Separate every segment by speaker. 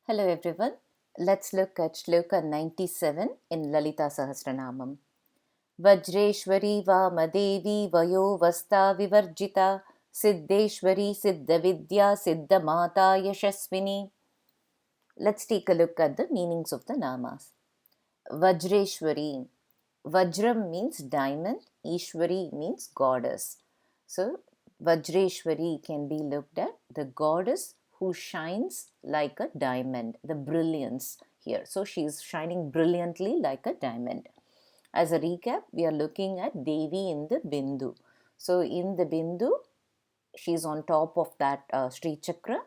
Speaker 1: Hello everyone. Let's look at Shloka 97 in Lalita Sahasranamam. Vajreśvarī vāmadevī vayoavasthā vivarjitā siddheśvarī siddhavidyā siddhamātā yaśasvinī. Let's take a look at the meanings of the namas. Vajreśvarī. Vajram means diamond, Ishwari means goddess. So Vajreśvarī can be looked at the goddess who shines like a diamond, the brilliance here. So she is shining brilliantly like a diamond. As a recap, we are looking at Devi in the Bindu. So in the Bindu, she is on top of that Sri Chakra.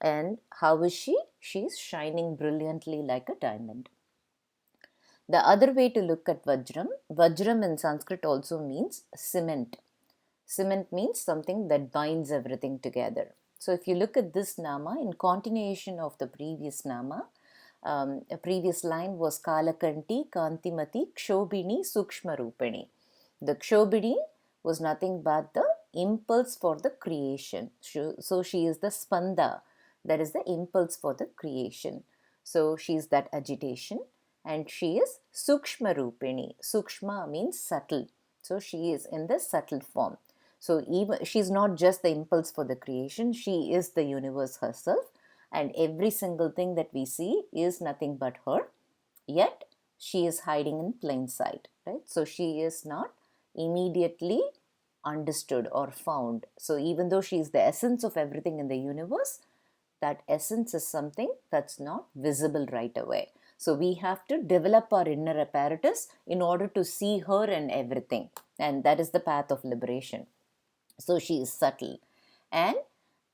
Speaker 1: And how is she? She is shining brilliantly like a diamond. The other way to look at Vajram in Sanskrit also means cement. Cement means something that binds everything together. So if you look at this nama, in continuation of the previous nama, a previous line was Kalakanti, Kantimati, Kshobini, Sukshma Rupani. The Kshobini was nothing but the impulse for the creation. So she is the Spanda, that is the impulse for the creation. So she is that agitation, and she is Sukshma Rupini. Sukshma means subtle. So she is in the subtle form. So even she is not just the impulse for the creation, she is the universe herself, and every single thing that we see is nothing but her, yet she is hiding in plain sight, right? So she is not immediately understood or found. So even though she is the essence of everything in the universe, that essence is something that's not visible right away. So we have to develop our inner apparatus in order to see her and everything, and that is the path of liberation. So she is subtle. And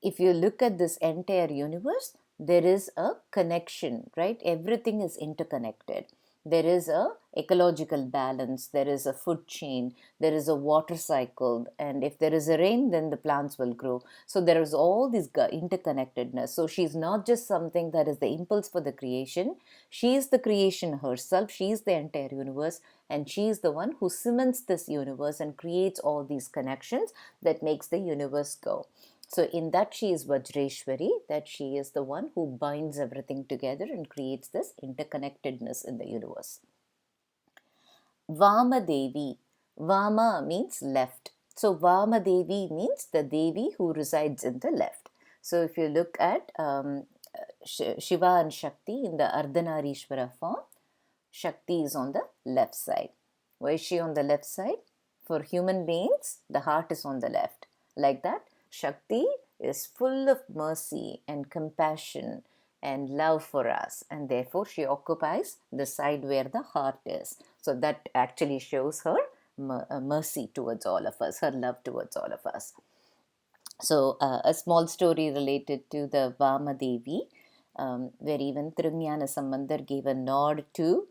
Speaker 1: if you look at this entire universe, there is a connection, right? Everything is interconnected. There is a ecological balance, there is a food chain, there is a water cycle, and if there is a rain, then the plants will grow. So there is all this interconnectedness. So she's not just something that is the impulse for the creation. She is the creation herself. She is the entire universe, and she is the one who cements this universe and creates all these connections that makes the universe go. So in that she is Vajreśvarī, that she is the one who binds everything together and creates this interconnectedness in the universe. Vāmadevī. Vāma means left. So Vāmadevī means the Devi who resides in the left. So if you look at Shiva and Shakti in the Ardhanarishvara form, Shakti is on the left side. Why is she on the left side? For human beings, the heart is on the left. Like that, Shakti is full of mercy and compassion and love for us, and therefore she occupies the side where the heart is. So that actually shows her mercy towards all of us, her love towards all of us. So a small story related to the Vāmadevī, where even Tirunjana Sambandar gave a nod to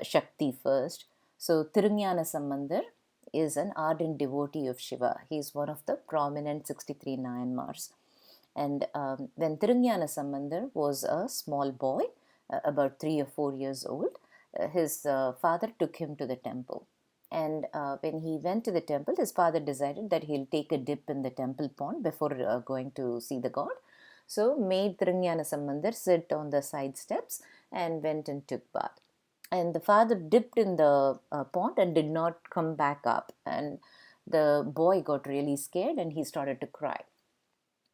Speaker 1: Shakti first. So Tirunjana Sambandar is an ardent devotee of Shiva. He is one of the prominent 63 Nayanmars. And when Tirunjana Sambandar was a small boy, about 3 or 4 years old, his father took him to the temple. And when he went to the temple, his father decided that he'll take a dip in the temple pond before going to see the god. So made Tirunjana Sambandar sit on the side steps and went and took bath. And the father dipped in the pond and did not come back up. And the boy got really scared and he started to cry.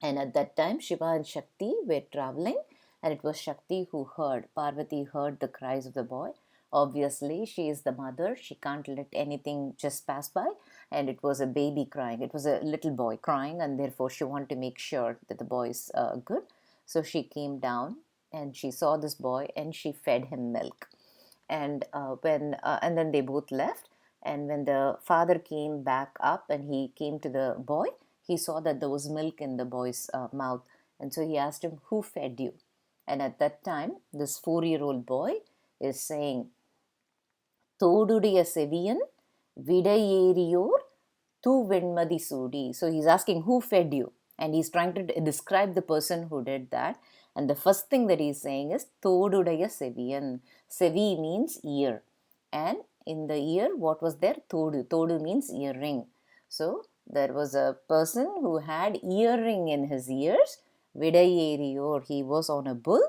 Speaker 1: And at that time, Shiva and Shakti were traveling, and it was Shakti who heard. Parvati heard the cries of the boy. Obviously, she is the mother. She can't let anything just pass by. And it was a baby crying. It was a little boy crying, and therefore she wanted to make sure that the boy is good. So she came down and she saw this boy and she fed him milk. And then they both left. And when the father came back up and he came to the boy, he saw that there was milk in the boy's mouth. And so he asked him, "Who fed you?" And at that time, this 4-year-old boy is saying, "Thodudiya seviyan vidayeriyor tu venmadi sudi." So he's asking, who fed you? And he's trying to describe the person who did that. And the first thing that he's saying is, Thodudiya seviyan. Sevi means ear. And in the ear, what was there? Thodu. Thodu means earring. So there was a person who had earring in his ears. Vidayeriyor, he was on a bull,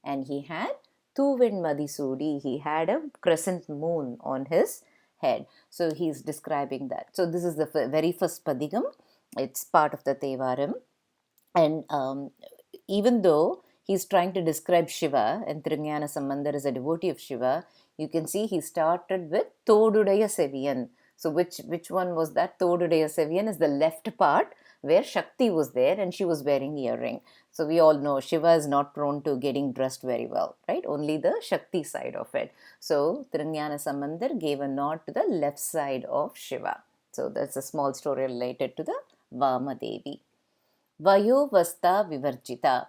Speaker 1: and he had Thuvin Madisudi, he had a crescent moon on his head. So he's describing that. So this is the very first padigam. It's part of the Tevaram. And even though he's trying to describe Shiva, and Thirugnana Sambandar is a devotee of Shiva, you can see he started with Todudaya Seviyan. So which one was that? Todudaya Seviyan is the left part where Shakti was there and she was wearing earring. So we all know Shiva is not prone to getting dressed very well, right? Only the Shakti side of it. So Thirugnana Sambandar gave a nod to the left side of Shiva. So that's a small story related to the vāmadevī. Vayoavasthā vivarjitā.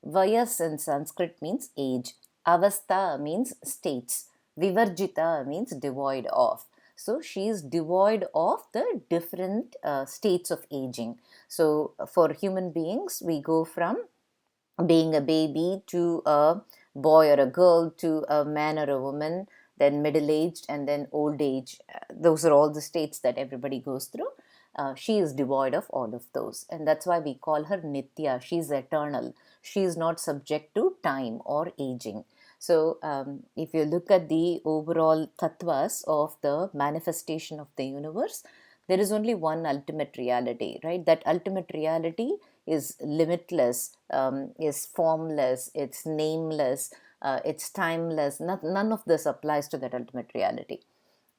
Speaker 1: Vayas in Sanskrit means age. Avastha means states. Vivarjitā means devoid of. So she is devoid of the different states of aging. So for human beings, we go from being a baby to a boy or a girl to a man or a woman, then middle-aged, and then old age. Those are all the states that everybody goes through. She is devoid of all of those, and that's why we call her Nitya. She is eternal. She is not subject to time or aging. So if you look at the overall tattvas of the manifestation of the universe, there is only one ultimate reality, right? That ultimate reality is limitless, is formless, it's nameless, it's timeless. None of this applies to that ultimate reality.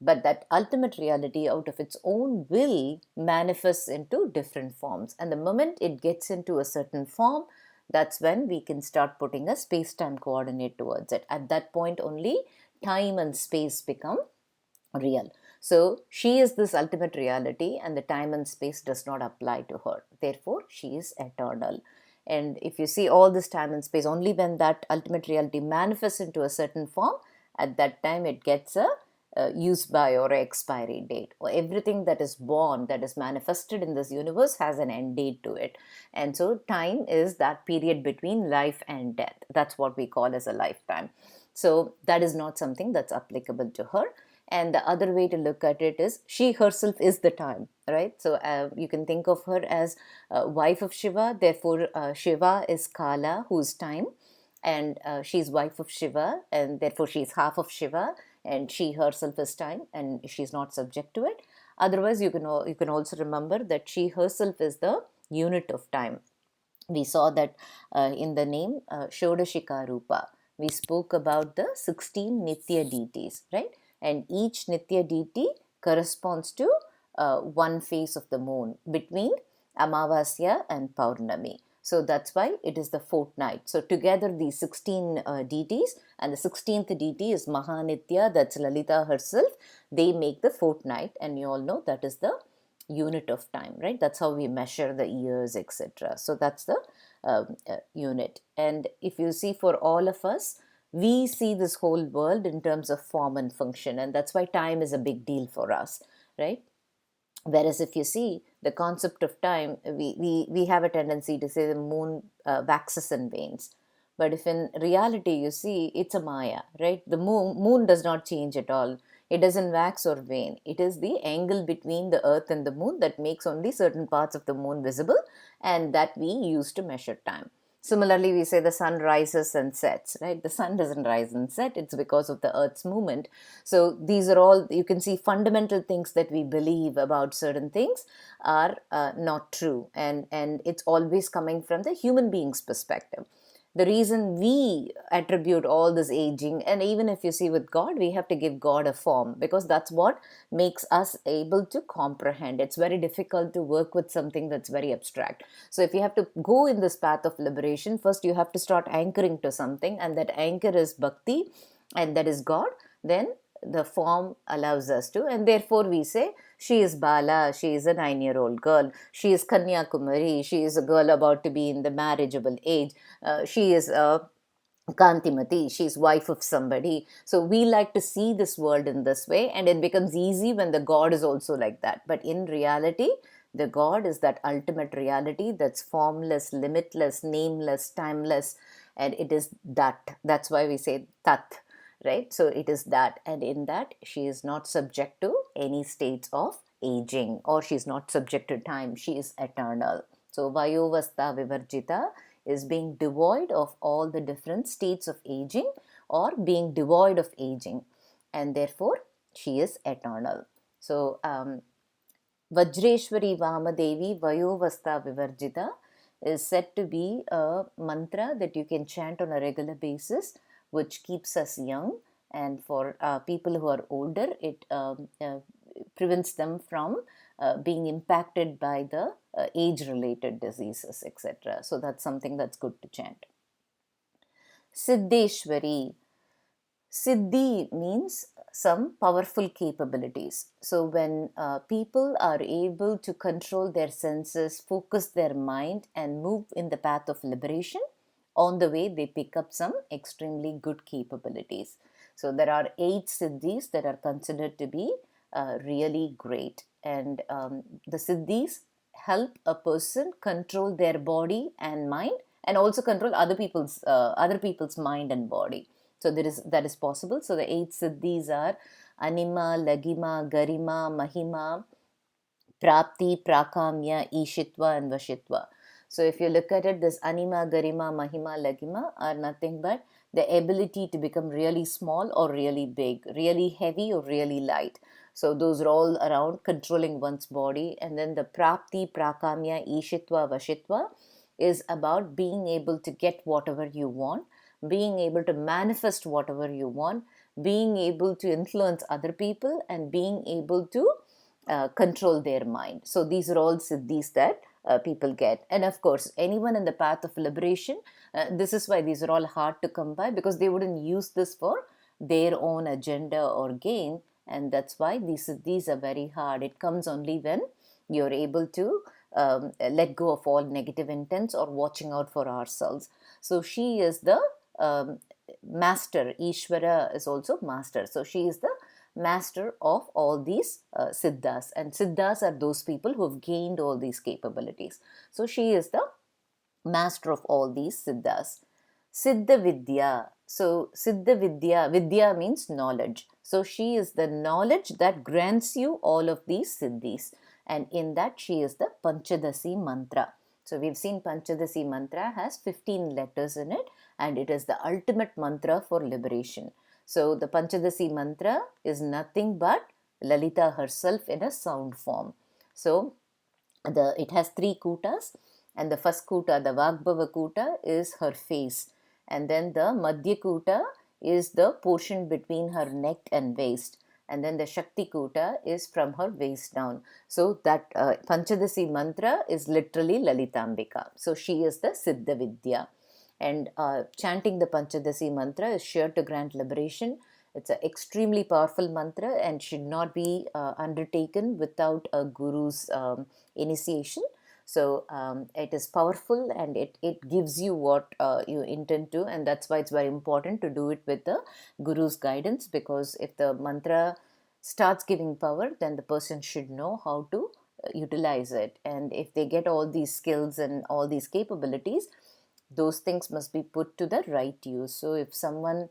Speaker 1: But that ultimate reality, out of its own will, manifests into different forms. And the moment it gets into a certain form, that's when we can start putting a space-time coordinate towards it. At that point only, time and space become real. So she is this ultimate reality, and the time and space does not apply to her. Therefore, she is eternal. And if you see all this time and space, only when that ultimate reality manifests into a certain form, at that time it gets a use by or expiry date. Or everything that is born, that is manifested in this universe, has an end date to it. And so time is that period between life and death. That's what we call as a lifetime. So that is not something that's applicable to her. And the other way to look at it is she herself is the time, right? So you can think of her as wife of Shiva. Therefore, Shiva is Kala, who's time, and she's wife of Shiva, and therefore she's half of Shiva, and she herself is time, and she's not subject to it. Otherwise, you can also remember that she herself is the unit of time. We saw that in the name Shodashika Rupa. We spoke about the 16 Nitya deities, right? And each Nitya deity corresponds to one phase of the moon between Amavasya and Paurnami. So that's why it is the fortnight. So together these 16 deities, and the 16th deity is Mahanitya, that's Lalita herself. They make the fortnight, and you all know that is the unit of time, right? That's how we measure the years, etc. So that's the unit. And if you see, for all of us, we see this whole world in terms of form and function, and that's why time is a big deal for us, right? Whereas if you see the concept of time, we have a tendency to say the moon waxes and wanes. But if in reality you see, it's a maya, right? The moon does not change at all. It doesn't wax or wane. It is the angle between the earth and the moon that makes only certain parts of the moon visible, and that we use to measure time. Similarly, we say the sun rises and sets, right? The sun doesn't rise and set. It's because of the earth's movement. So these are all, you can see, fundamental things that we believe about certain things are not true. And it's always coming from the human being's perspective. The reason we attribute all this aging, and even if you see with God, we have to give God a form, because that's what makes us able to comprehend. It's very difficult to work with something that's very abstract. So if you have to go in this path of liberation, first you have to start anchoring to something, and that anchor is bhakti, and that is God. Then the form allows us to, and therefore we say she is Bala, she is a 9-year-old girl, she is Kanyakumari, she is a girl about to be in the marriageable age, she is a Kantimati, she's wife of somebody. So we like to see this world in this way, and it becomes easy when the God is also like that. But in reality, the God is that ultimate reality that's formless, limitless, nameless, timeless, and it is that. That's why we say Tat, right? So it is that, and in that she is not subject to any states of aging, or she is not subject to time. She is eternal. So vayoavasthā vivarjitā is being devoid of all the different states of aging or being devoid of aging, and therefore she is eternal. So vajreśvarī vāmadevī vayoavasthā vivarjitā is said to be a mantra that you can chant on a regular basis, which keeps us young, and for people who are older, it prevents them from being impacted by the age-related diseases, etc. So that's something that's good to chant. Siddheśvarī. Siddhi means some powerful capabilities. So when people are able to control their senses, focus their mind, and move in the path of liberation, on the way they pick up some extremely good capabilities. So there are 8 siddhis that are considered to be really great, and the siddhis help a person control their body and mind, and also control other people's mind and body. So that is possible. So the 8 siddhis are anima, lagima, garima, mahima, prapti, prakamya, ishitva, and vashitva. So if you look at it, this anima, garima, mahima, lagima are nothing but the ability to become really small or really big, really heavy or really light. So those are all around controlling one's body. And then the prapti, prakamya, ishitva, vashitva is about being able to get whatever you want, being able to manifest whatever you want, being able to influence other people, and being able to control their mind. So these are all siddhis that people get. And of course, anyone in the path of liberation, this is why these are all hard to come by, because they wouldn't use this for their own agenda or gain, and that's why these are very hard. It comes only when you're able to let go of all negative intents or watching out for ourselves. So she is the master. Ishvara is also master. So she is the master of all these siddhas, and siddhas are those people who have gained all these capabilities. So she is the master of all these siddhas. Siddhavidyā. So siddhavidyā, vidya means knowledge. So she is the knowledge that grants you all of these siddhis, and in that she is the Panchadasi mantra. So we've seen Panchadasi mantra has 15 letters in it, and it is the ultimate mantra for liberation. So the Panchadasi mantra is nothing but Lalita herself in a sound form. So it has 3 kutas, and the first kuta, the Vagbhava kuta, is her face, and then the Madhya kuta is the portion between her neck and waist, and then the Shakti kuta is from her waist down. So that Panchadasi mantra is literally Lalitambika. So she is the Siddhavidyā. And chanting the Panchadasi mantra is sure to grant liberation. It's an extremely powerful mantra and should not be undertaken without a guru's initiation. So it is powerful, and it gives you what you intend to, and that's why it's very important to do it with the guru's guidance, because if the mantra starts giving power, then the person should know how to utilize it. And if they get all these skills and all these capabilities, those things must be put to the right use. So if someone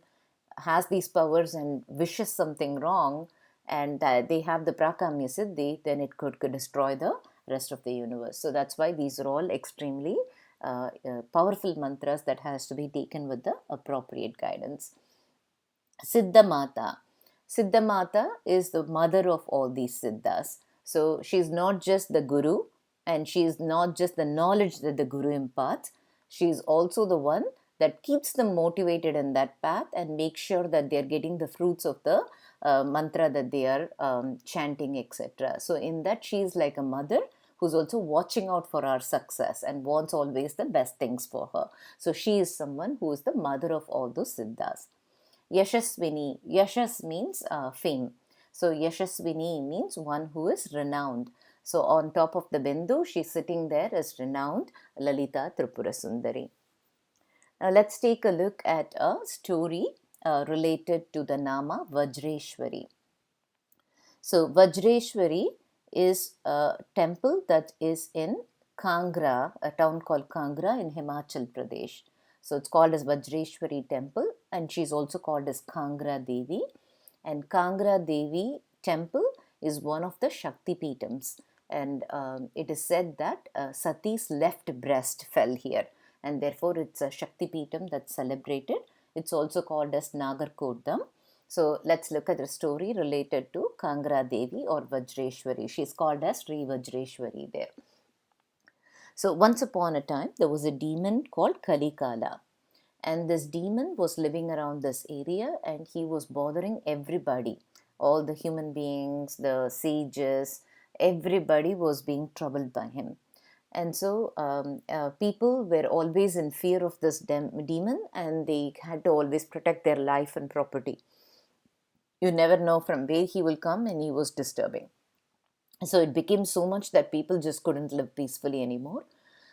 Speaker 1: has these powers and wishes something wrong, and they have the prakamya siddhi, then it could destroy the rest of the universe. So that's why these are all extremely powerful mantras that has to be taken with the appropriate guidance. Siddhamātā. Siddhamātā is the mother of all these siddhas. So she's not just the guru, and she is not just the knowledge that the guru imparts. She is also the one that keeps them motivated in that path and makes sure that they are getting the fruits of the mantra that they are chanting, etc. So in that, she is like a mother who's also watching out for our success and wants always the best things for her. So she is someone who is the mother of all those siddhas. Yaśasvinī. Yashas means fame. So yaśasvinī means one who is renowned. So on top of the Bindu, she's sitting there as renowned Lalita Tripura Sundari. Now let's take a look at a story related to the Nama Vajreśvarī. So Vajreśvarī is a temple that is in Kangra, a town called Kangra in Himachal Pradesh. So it's called as Vajreśvarī temple, and she's also called as Kangra Devi. And Kangra Devi temple is one of the Shakti Pitams. And it is said that Sati's left breast fell here. and therefore it's a Shakti Peetam that's celebrated. It's also called as Nagarkottam. So let's look at the story related to Kangra Devi or Vajreshwarī. She's called as Sri Vajreshwarī there. So once upon a time, there was a demon called Kalikala. And this demon was living around this area, and he was bothering everybody. All the human beings, the sages, everybody was being troubled by him. And so people were always in fear of this demon, and they had to always protect their life and property. You never know from where he will come, and he was disturbing. So it became so much that people just couldn't live peacefully anymore.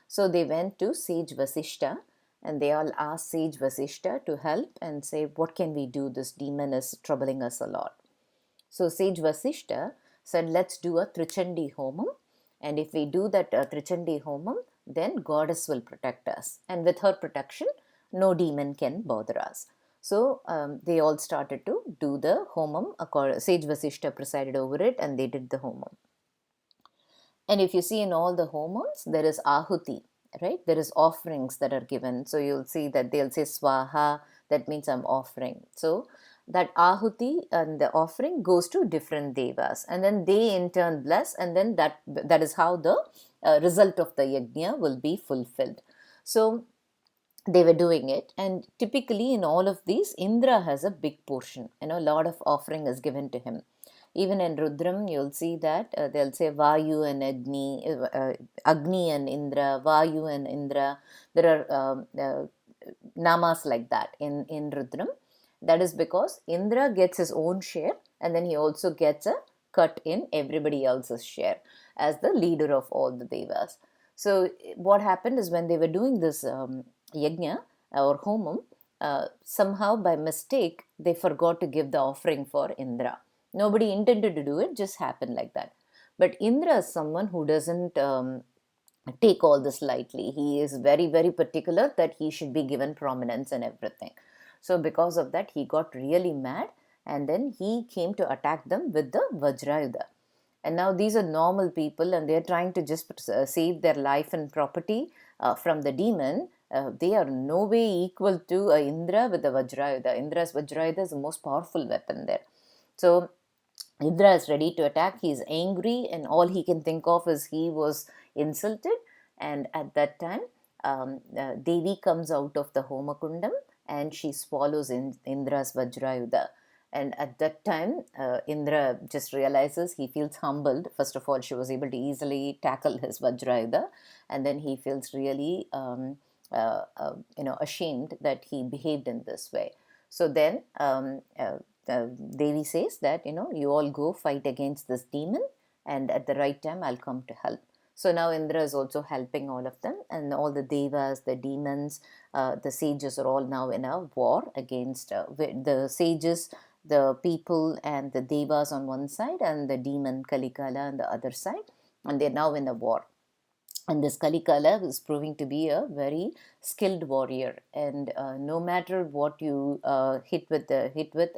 Speaker 1: So they went to sage Vasishta, and they all asked sage Vasishta to help and say, what can we do? This demon is troubling us a lot. So sage Vasishta said, let's do a Trichandi Homam, and if we do that Trichandi Homam, then goddess will protect us, and with her protection, no demon can bother us. So they all started to do the Homam. Sage Vasishta presided over it, and they did the Homam. And if you see in all the homams, there is ahuti, right? There is offerings that are given. So you'll see that they'll say swaha, that means I'm offering. So that ahuti and the offering goes to different devas, and then they in turn bless, and then that is how the result of the yajna will be fulfilled. So they were doing it, and typically in all of these, Indra has a big portion. A lot of offering is given to him. Even in Rudram, you'll see that they'll say Vayu and Agni, Agni and Indra, Vayu and Indra. There are namas like that in Rudram. That is because Indra gets his own share, and then he also gets a cut in everybody else's share as the leader of all the devas. So what happened is, when they were doing this yajna or homam, somehow by mistake they forgot to give the offering for Indra. Nobody intended to do it, just happened like that. But Indra is someone who doesn't take all this lightly. He is very, very particular that he should be given prominence and everything. So because of that, he got really mad, and then he came to attack them with the Vajrayudha. And now these are normal people, and they're trying to just save their life and property from the demon. They are no way equal to Indra with the Vajrayudha. Indra's Vajrayudha is the most powerful weapon there. So Indra is ready to attack. He is angry, and all he can think of is he was insulted. And at that time, Devi comes out of the Homakundam, and she swallows Indra's Vajrayudha. And at that time, Indra just realizes, he feels humbled. First of all, she was able to easily tackle his Vajrayudha, and then he feels really ashamed that he behaved in this way. So then Devi says that, you all go fight against this demon, and at the right time I'll come to help. So now Indra is also helping all of them, and all the devas, the demons, the sages are all now in a war against the sages, the people and the devas on one side, and the demon Kalikala on the other side, and they're now in a war. And this Kalikala is proving to be a very skilled warrior, and no matter what you hit with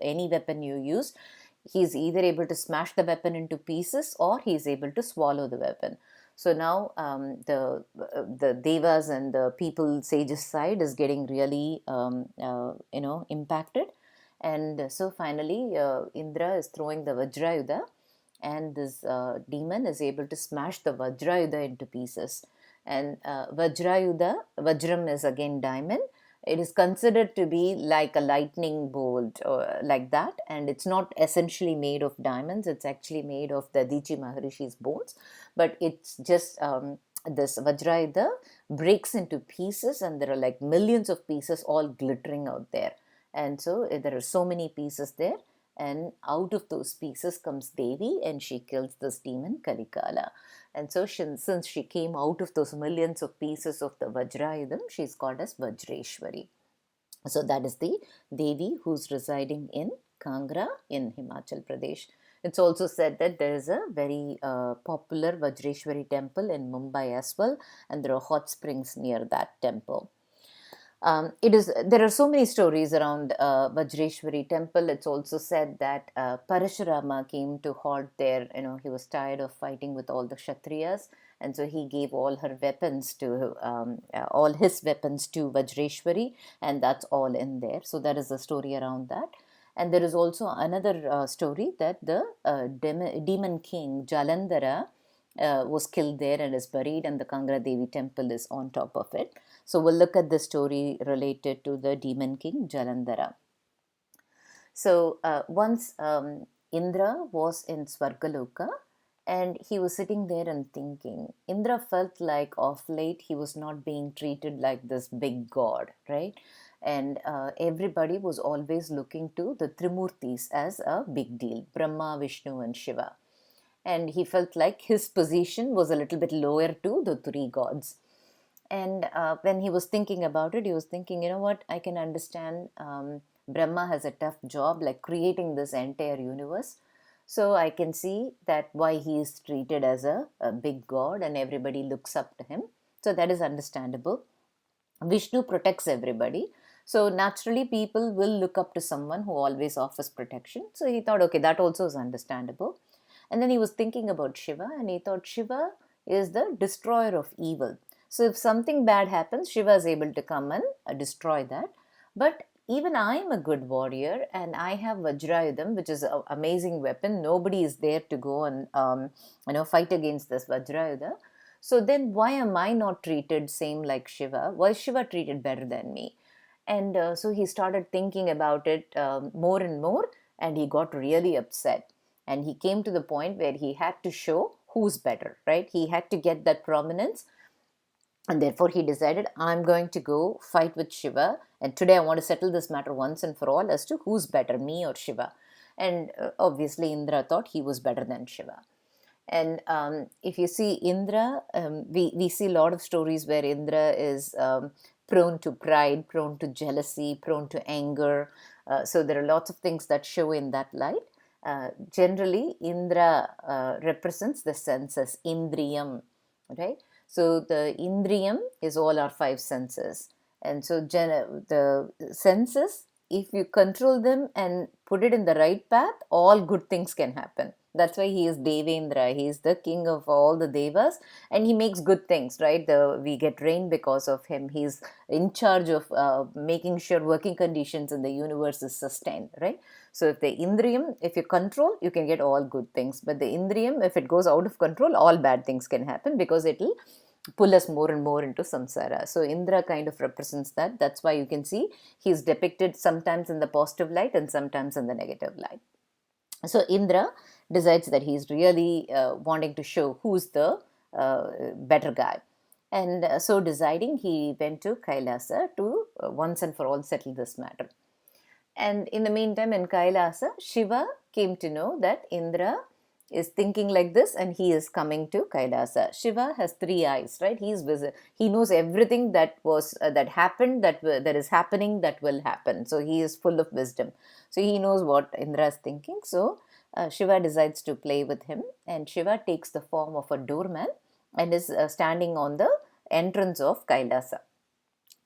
Speaker 1: any weapon you use, he's either able to smash the weapon into pieces, or he's able to swallow the weapon. So now the devas and the people sages side is getting really impacted, and so finally Indra is throwing the Vajrayudha, and this demon is able to smash the Vajrayudha into pieces. And Vajram is again diamond. It is considered to be like a lightning bolt or like that, and it's not essentially made of diamonds. It's actually made of the Dīchi Maharishi's bones, but it's just this Vajrayudha breaks into pieces, and there are like millions of pieces all glittering out there. And so there are so many pieces there, and out of those pieces comes Devi, and she kills this demon Kalikala. And so since she came out of those millions of pieces of the Vajrayudham, she is called as Vajreshwarī. So that is the Devi who's residing in Kangra in Himachal Pradesh. It's also said that there is a very popular Vajreshwarī temple in Mumbai as well, and there are hot springs near that temple. There are so many stories around Vajreshwarī temple. It's also said that Parashurama came to halt there. He was tired of fighting with all the Kshatriyas, And so he gave all her weapons to, all his weapons to Vajreshwarī, and that's all in there. So there is a story around that. And there is also another story that the demon king Jalandhara was killed there and is buried, and the Kangra Devi temple is on top of it. So we'll look at the story related to the demon king Jalandhara. So once Indra was in Swargaloka, and he was sitting there and thinking. Indra felt like of late he was not being treated like this big god, right? And everybody was always looking to the Trimurtis as a big deal, Brahma, Vishnu and Shiva. And he felt like his position was a little bit lower to the three gods. And when he was thinking about it, he was thinking, you know what, I can understand Brahma has a tough job like creating this entire universe. So I can see that why he is treated as a big god and everybody looks up to him. So that is understandable. Vishnu protects everybody. So naturally people will look up to someone who always offers protection. So he thought, okay, that also is understandable. And then he was thinking about Shiva, and he thought Shiva is the destroyer of evil. So if something bad happens, Shiva is able to come and destroy that. But even I am a good warrior and I have Vajrayudham, which is an amazing weapon. Nobody is there to go and fight against this Vajrayudha. So then why am I not treated same like Shiva? Why is Shiva treated better than me? And so he started thinking about it more and more, and he got really upset. And he came to the point where he had to show who's better, right? He had to get that prominence. And therefore he decided, I'm going to go fight with Shiva. And today I want to settle this matter once and for all as to who's better, me or Shiva. And obviously Indra thought he was better than Shiva. And if you see Indra, we see a lot of stories where Indra is prone to pride, prone to jealousy, prone to anger. So there are lots of things that show in that light. Generally, Indra represents the senses, Indriyam, right? So the Indriyam is all our five senses. And so the senses, if you control them and put it in the right path, all good things can happen. That's why he is Devendra. He is the king of all the devas, and he makes good things, right? We get rain because of him. He's in charge of making sure working conditions in the universe is sustained, right? So if the Indriyam, if you control, you can get all good things. But the Indriyam, if it goes out of control, all bad things can happen because it will pull us more and more into samsara. So Indra kind of represents that. That's why you can see he's depicted sometimes in the positive light and sometimes in the negative light. So Indra decides that he's really wanting to show who's the better guy. And so deciding, he went to Kailasa to once and for all settle this matter. And in the meantime, in Kailasa, Shiva came to know that Indra is thinking like this and he is coming to Kailasa. Shiva has three eyes, right? He knows everything that was that happened, that is happening, that will happen. So he is full of wisdom. So he knows what Indra is thinking. So Shiva decides to play with him, and Shiva takes the form of a doorman and is standing on the entrance of Kailasa.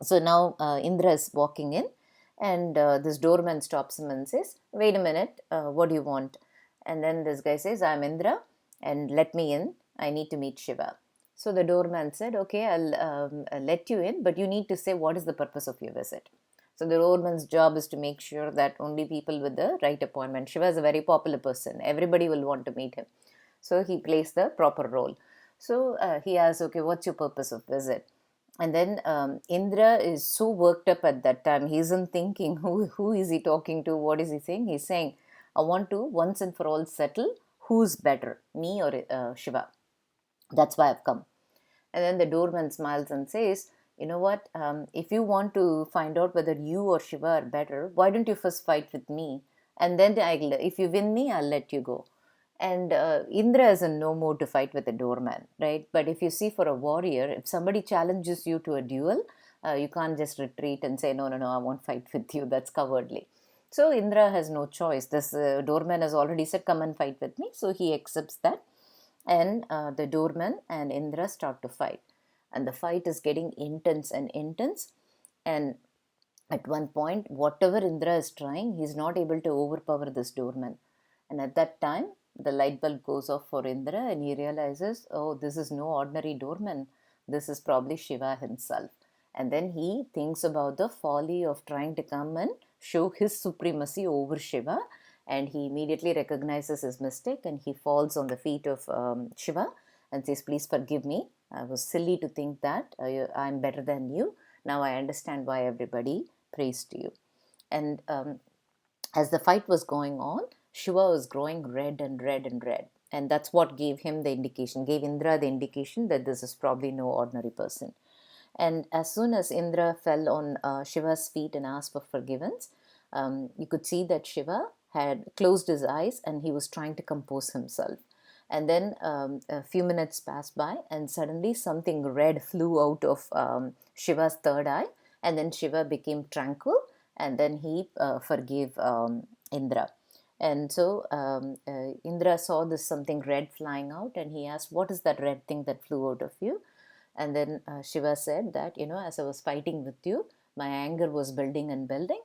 Speaker 1: So now Indra is walking in, and this doorman stops him and says, wait a minute, what do you want? And then this guy says, I'm Indra and let me in. I need to meet Shiva. So the doorman said, okay, I'll let you in, but you need to say what is the purpose of your visit. So the doorman's job is to make sure that only people with the right appointment. Shiva is a very popular person. Everybody will want to meet him. So he plays the proper role. So he asks, okay, what's your purpose of visit? And then Indra is so worked up at that time. He isn't thinking, who is he talking to? What is he saying? He's saying, I want to once and for all settle who's better, me or Shiva. That's why I've come. And then the doorman smiles and says, you know what, if you want to find out whether you or Shiva are better, why don't you first fight with me? And then if you win me, I'll let you go. And Indra is in no mood to fight with a doorman, right? But if you see, for a warrior, if somebody challenges you to a duel, you can't just retreat and say, no, I won't fight with you. That's cowardly. So Indra has no choice. This doorman has already said, come and fight with me. So he accepts that. And the doorman and Indra start to fight. And the fight is getting intense and intense. And at one point, whatever Indra is trying, he's not able to overpower this doorman. And at that time, the light bulb goes off for Indra and he realizes, oh, this is no ordinary doorman. This is probably Shiva himself. And then he thinks about the folly of trying to come and show his supremacy over Shiva. And he immediately recognizes his mistake and he falls on the feet of Shiva and says, please forgive me. I was silly to think that I'm better than you. Now I understand why everybody prays to you. And as the fight was going on, Shiva was growing red and red and red. And that's what gave him the indication, gave Indra the indication that this is probably no ordinary person. And as soon as Indra fell on Shiva's feet and asked for forgiveness, you could see that Shiva had closed his eyes and he was trying to compose himself. And then a few minutes passed by and suddenly something red flew out of Shiva's third eye, and then Shiva became tranquil and then he forgave Indra. And so Indra saw this something red flying out and he asked, what is that red thing that flew out of you? And then Shiva said that, as I was fighting with you, my anger was building and building.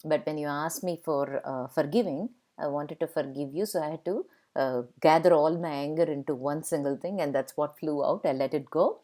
Speaker 1: But when you asked me for forgiving, I wanted to forgive you. So I had to gather all my anger into one single thing, and that's what flew out. I let it go.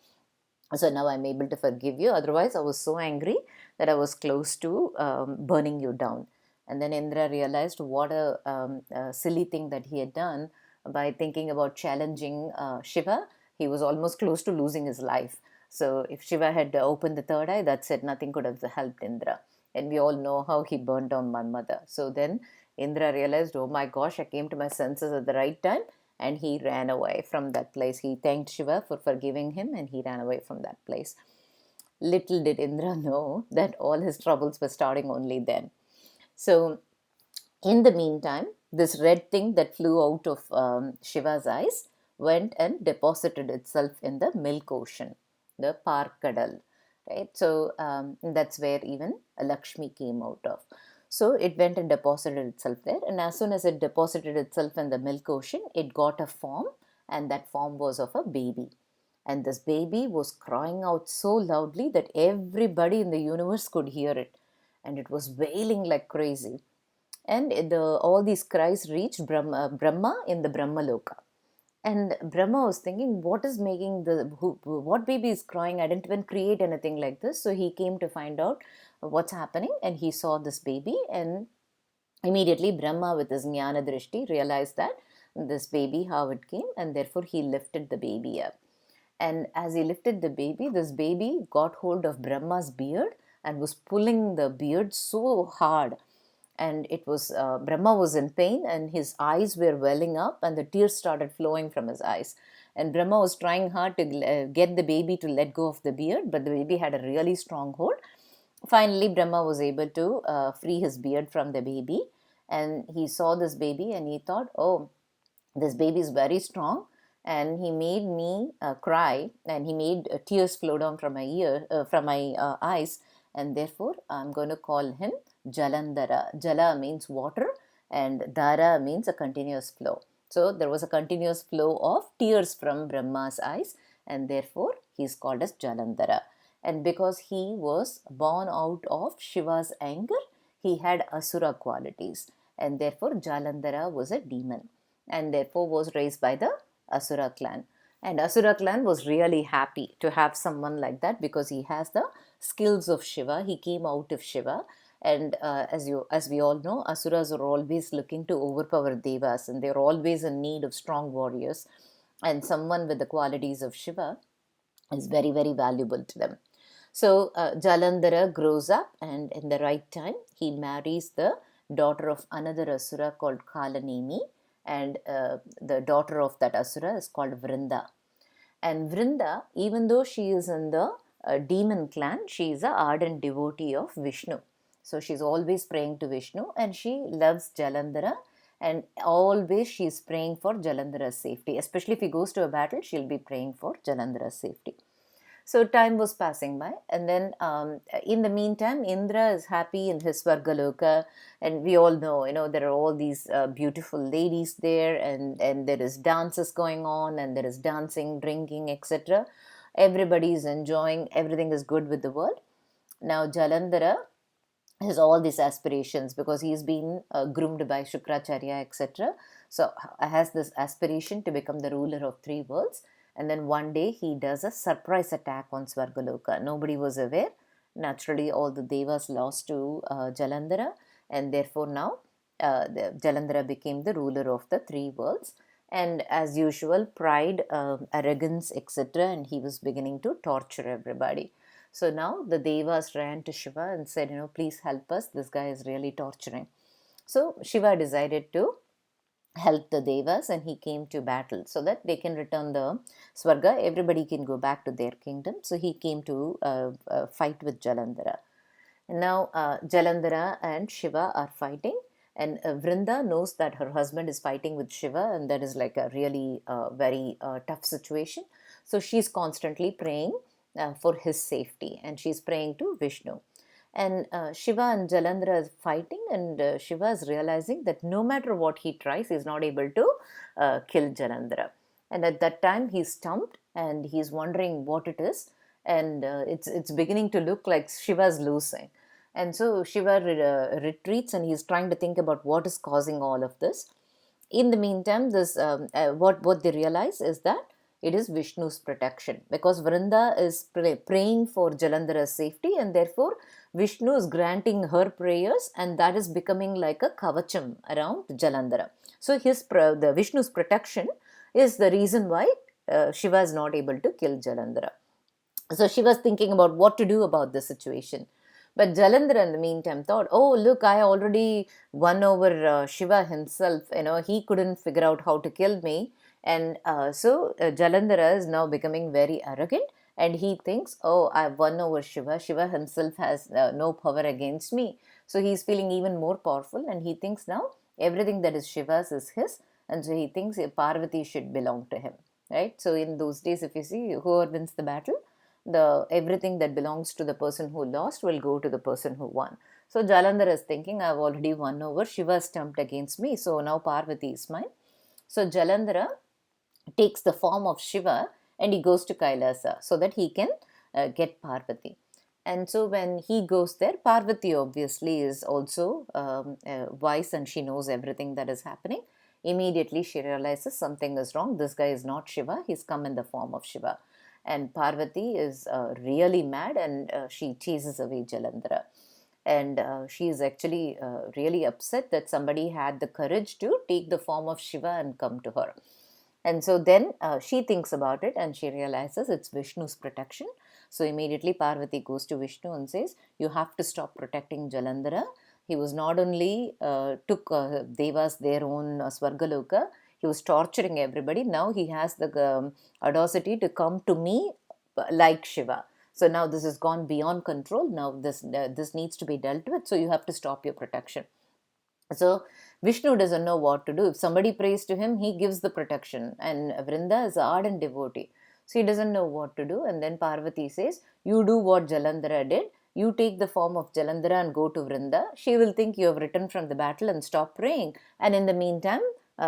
Speaker 1: So now I'm able to forgive you. Otherwise, I was so angry that I was close to burning you down. And then Indra realized what a silly thing that he had done by thinking about challenging Shiva. He was almost close to losing his life. So if Shiva had opened the third eye, that's it. Nothing could have helped Indra. And we all know how he burned down my mother. So then Indra realized, oh my gosh, I came to my senses at the right time. And he ran away from that place. He thanked Shiva for forgiving him and he ran away from that place. Little did Indra know that all his troubles were starting only then. So in the meantime, this red thing that flew out of Shiva's eyes went and deposited itself in the milk ocean, the Parkadal, right? So that's where even Lakshmi came out of. So it went and deposited itself there, and as soon as it deposited itself in the milk ocean, it got a form, and that form was of a baby. And this baby was crying out so loudly that everybody in the universe could hear it, and it was wailing like crazy. And all these cries reached Brahma in the Brahmaloka. And Brahma was thinking, what is making what baby is crying? I didn't even create anything like this. So he came to find out what's happening, and he saw this baby, and immediately Brahma with his jnana drishti realized that this baby, how it came, and therefore he lifted the baby up. And as he lifted the baby, this baby got hold of Brahma's beard and was pulling the beard so hard. And it was Brahma was in pain and his eyes were welling up and the tears started flowing from his eyes. And Brahma was trying hard to get the baby to let go of the beard, but the baby had a really strong hold. Finally, Brahma was able to free his beard from the baby, and he saw this baby and he thought, oh, this baby is very strong, and he made me cry, and he made tears flow down from my eyes, and therefore I'm going to call him Jalandhara. Jala means water and Dhara means a continuous flow. So there was a continuous flow of tears from Brahma's eyes, and therefore he is called as Jalandhara. And because he was born out of Shiva's anger, he had asura qualities, and therefore Jalandhara was a demon, and therefore was raised by the Asura clan. And Asura clan was really happy to have someone like that because he has the skills of Shiva. He came out of Shiva. And as we all know, Asuras are always looking to overpower Devas, and they're always in need of strong warriors. And someone with the qualities of Shiva is very, very valuable to them. So Jalandhara grows up, and in the right time, he marries the daughter of another Asura called Kalanemi, and the daughter of that Asura is called Vrinda. And Vrinda, even though she is in the demon clan, she is an ardent devotee of Vishnu. So she's always praying to Vishnu, and she loves Jalandhara, and always she's praying for Jalandhara's safety. Especially if he goes to a battle, she'll be praying for Jalandhara's safety. So time was passing by, and then in the meantime, Indra is happy in his Svargaloka, and we all know, there are all these beautiful ladies there, and there is dances going on, and there is dancing, drinking, etc. Everybody is enjoying, everything is good with the world. Now Jalandhara has all these aspirations because he has been groomed by Shukracharya, etc. So has this aspiration to become the ruler of 3 worlds. And then one day he does a surprise attack on Svargaloka. Nobody was aware. Naturally, all the devas lost to Jalandhara, and therefore now Jalandhara became the ruler of the 3 worlds. And as usual, pride, arrogance, etc., and he was beginning to torture everybody. So now the devas ran to Shiva and said, please help us. This guy is really torturing. So Shiva decided to help the devas, and he came to battle so that they can return the Swarga. Everybody can go back to their kingdom. So he came to fight with Jalandhara. And now Jalandhara and Shiva are fighting, and Vrinda knows that her husband is fighting with Shiva, and that is like a really very tough situation. So she's constantly praying for his safety, and she's praying to Vishnu. And Shiva and Jalandhara is fighting, and Shiva is realizing that no matter what he tries, he's not able to kill Jalandhara. And at that time, he's stumped and he's wondering what it is. And it's beginning to look like Shiva's losing. And so Shiva retreats, and he's trying to think about what is causing all of this. In the meantime, this what they realize is that it is Vishnu's protection, because Vrinda is praying for Jalandhara's safety, and therefore Vishnu is granting her prayers, and that is becoming like a kavacham around Jalandhara. So the Vishnu's protection is the reason why Shiva is not able to kill Jalandhara. So she was thinking about what to do about the situation. But Jalandhara in the meantime thought, oh, look, I already won over Shiva himself. He couldn't figure out how to kill me. And so Jalandhara is now becoming very arrogant. And he thinks, oh, I've won over Shiva. Shiva himself has no power against me. So he's feeling even more powerful. And he thinks now everything that is Shiva's is his. And so he thinks Parvati should belong to him. Right? So in those days, if you see, whoever wins the battle, everything that belongs to the person who lost will go to the person who won. So Jalandhara is thinking, I've already won over, Shiva stumped against me, so now Parvati is mine. So Jalandhara takes the form of Shiva and he goes to Kailasa so that he can get Parvati. And so when he goes there, Parvati obviously is also wise, and she knows everything that is happening. Immediately she realizes something is wrong. This guy is not Shiva, he's come in the form of Shiva. And Parvati is really mad, and she chases away Jalandhara. And she is actually really upset that somebody had the courage to take the form of Shiva and come to her. And so then she thinks about it, and she realizes it's Vishnu's protection. So immediately Parvati goes to Vishnu and says, you have to stop protecting Jalandhara. He was not only took Devas their own Swargaloka, he was torturing everybody. Now he has the audacity to come to me like Shiva. So now this has gone beyond control. Now this needs to be dealt with. So you have to stop your protection. So Vishnu doesn't know what to do. If somebody prays to him, he gives the protection. And Vrinda is an ardent devotee. So he doesn't know what to do. And then Parvati says, you do what Jalandhara did. You take the form of Jalandhara and go to Vrinda. She will think you have returned from the battle and stop praying. And in the meantime,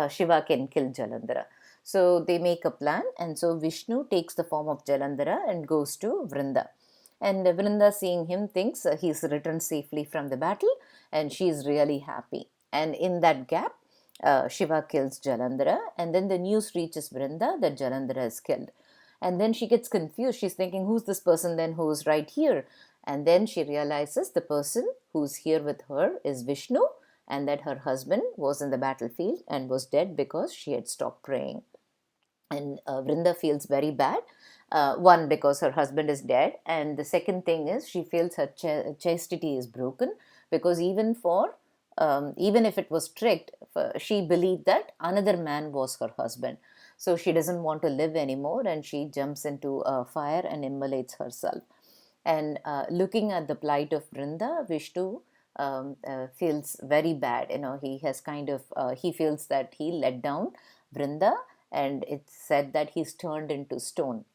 Speaker 1: Shiva can kill Jalandhara. So they make a plan, and so Vishnu takes the form of Jalandhara and goes to Vrinda. And Vrinda, seeing him, thinks he's returned safely from the battle, and she is really happy. And in that gap, Shiva kills Jalandhara, and then the news reaches Vrinda that Jalandhara is killed. And then she gets confused. She's thinking, who's this person then who's right here? And then she realizes the person who's here with her is Vishnu, and that her husband was in the battlefield and was dead because she had stopped praying. And Vrinda feels very bad. One, because her husband is dead, and the second thing is she feels her chastity is broken, because even if it was tricked, she believed that another man was her husband. So she doesn't want to live anymore, and she jumps into a fire and immolates herself. And looking at the plight of Vrinda, Vishnu feels very bad. He has he feels that he let down Vrinda, and it's said that he's turned into stone.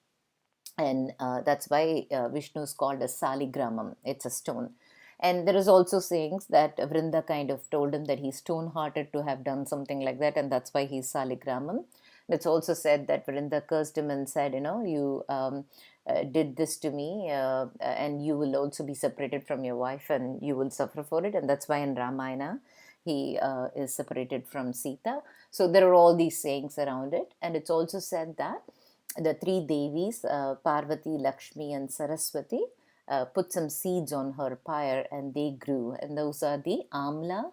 Speaker 1: And that's why Vishnu is called as Saligramam. It's a stone. And there is also sayings that Vrinda kind of told him that he's stone-hearted to have done something like that, and that's why he's Saligramam. It's also said that Vrinda cursed him and said, you did this to me, and you will also be separated from your wife, and you will suffer for it. And that's why in Ramayana, he is separated from Sita. So there are all these sayings around it. And it's also said that the three Devis, Parvati, Lakshmi and Saraswati, put some seeds on her pyre and they grew. And those are the Amla,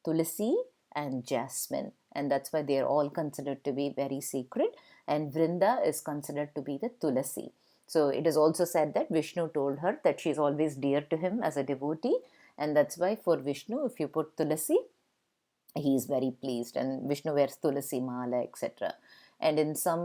Speaker 1: Tulasi and Jasmine. And that's why they are all considered to be very sacred. And Vrinda is considered to be the Tulasi. So it is also said that Vishnu told her that she is always dear to him as a devotee. And that's why for Vishnu, if you put Tulasi, he is very pleased. And Vishnu wears Tulasi Mala, etc. And in some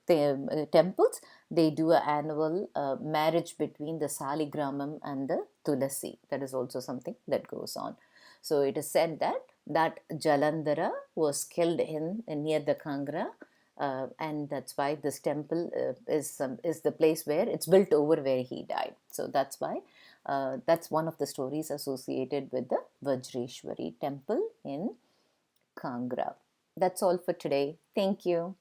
Speaker 1: temples, they do an annual marriage between the Saligramam and the Tulasi. That is also something that goes on. So it is said that Jalandhara was killed near the Kangra, and that's why this temple is the place where it's built over where he died. So that's why that's one of the stories associated with the Vajreśvarī temple in Kangra. That's all for today. Thank you.